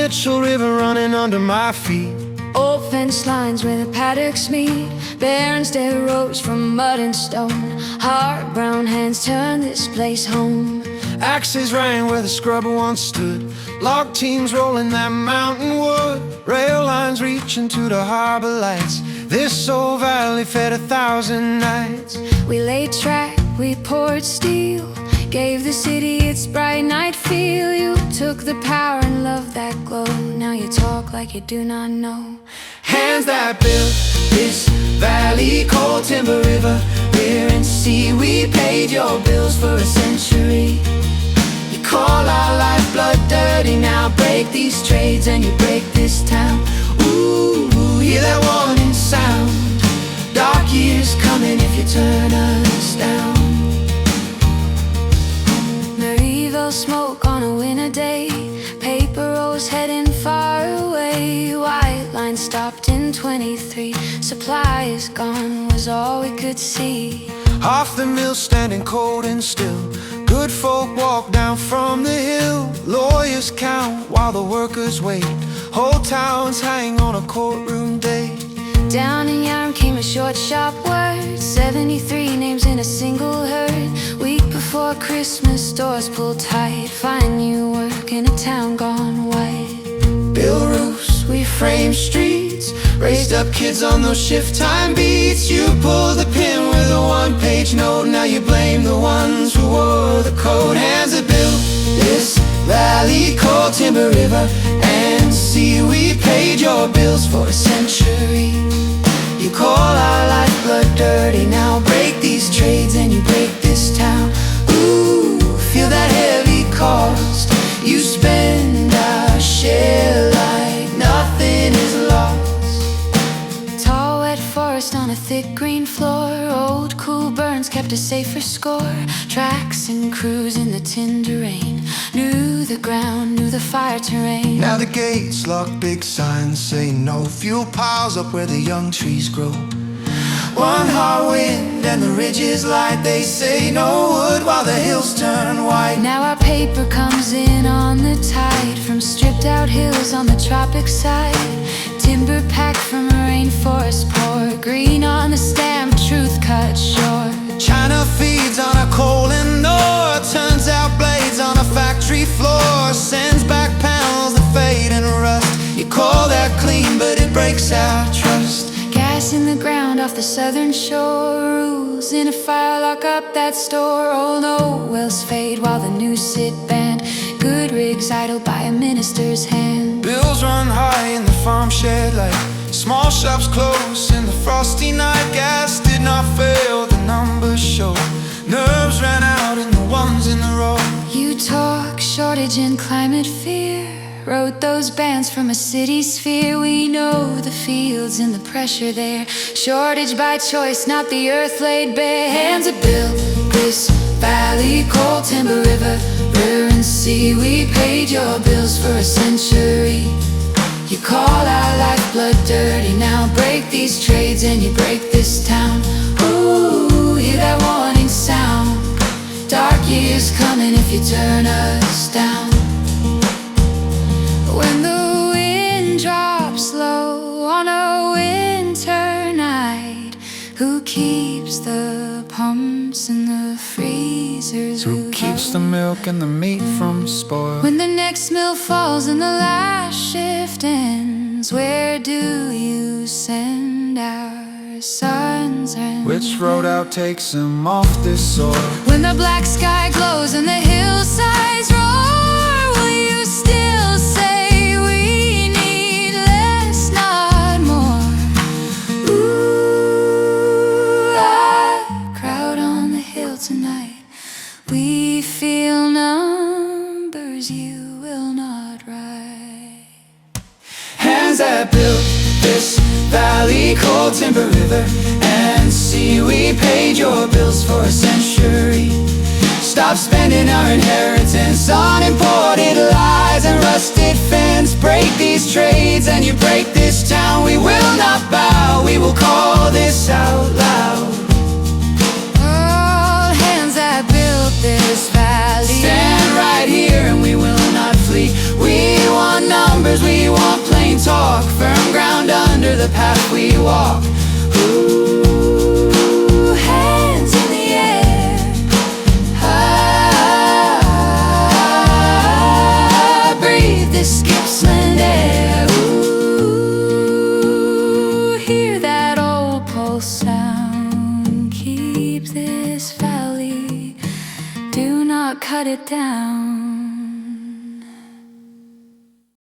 Mitchell River running under my feet. Old fence lines where the paddocks meet. Bairnsdale rose from mud and stone. Hard brown hands turn this place home. Axes rang where the scrubber once stood. Log teams rolling that mountain wood. Rail lines reaching to the harbor lights. This old valley fed 1,000 nights. We laid track, we poured steel, gave the city its bright night feel. You took the power and loved that glow. Now you talk like you do not know. Hands that built this valley called Timber River. Beer and sea, we paid your bills for a century. You call our lifeblood dirty, now break these trades and you break this town. Ooh, hear that warning sound. Dark years coming if you turn us down. Maryvale smoke on a winter day. Paper rolls heading far away. White line stopped in 23. Supply is gone was all we could see. Half the mill standing cold and still. Good folk walk down from the hill. Lawyers count while the workers wait. Whole towns hang on a courtroom date. Down in Yarram came a short, sharp word. 73 names in a single herd. Week before Christmas, doors pulled tight. Find new work in a town gone white. Build roofs, we frame streets. Raised up kids on those shift time beats. You pulled the pin with a one-page note. Now you blame the ones who wore the code. Hands that built this valley called Timber River and sea. We paid your bills for a century. You call our lifeblood dirty, now break these trades and you break this town. Ooh, feel that heavy cost. You spend our share like nothing is lost. Tall wet forest on a thick green floor. Old cool burns kept a safer score. Tracks and crews in the tinder rain. Knew the ground, knew the fire terrain. Now the gates lock, big signs say no. Fuel piles up where the young trees grow. One hard wind and the ridges light. They say no wood while the hills turn white. Now our paper comes in on the tide. From stripped out hills on the tropic side. Timber packed from a rainforest pour. Green on the stamp, truth cut short. China feeds on a coal and ore. Turns out blades on a factory floor. Sends back panels that fade and rust. You call that clean but it breaks our trust. Gas in the ground off the southern shore. Rules in a fire lock up that store. Old wells fade while the new sit band. Good rigs idle by a minister's hand. Bills run high in the farm shed like small shops close in the frosty night. Gas did not fail, the numbers show. Nerves ran out in the ones in the road. You talk shortage and climate fear. Wrote those bands from a city sphere. We know the fields and the pressure there. Shortage by choice, not the earth laid bare. Hands that built this valley called Timber River. River and sea, we paid your bills for a century. You call our lifeblood dirty, now break these trades and you break this town. Ooh, hear that warning sound. Dark years coming if you turn us down. When the wind drops low on a winter night, who keeps the pumps and the freezers? Who keeps the milk and the meat from spoil? When the next mill falls and the last shift ends, where do you send our sons and Which road out takes them off this soil? when the black sky glows and the hillsides roar, will you still say we need less, not more? Ooh, a crowd on the hill tonight. We feel numbers you will not write. Hands that built this valley called Timber River and sea. We paid your bills for a century. Stop spending our inheritance on imported lies and rusted fence. Break these trades and you break this town. We will not bow, we will call this out loud. All hands that built this valley, Stand right here and we will not flee. We want numbers, we the path we walk. Ooh, hands in the air. Ah, breathe this Gippsland air. Ooh, hear that Opal sound. Keep this valley, do not cut it down.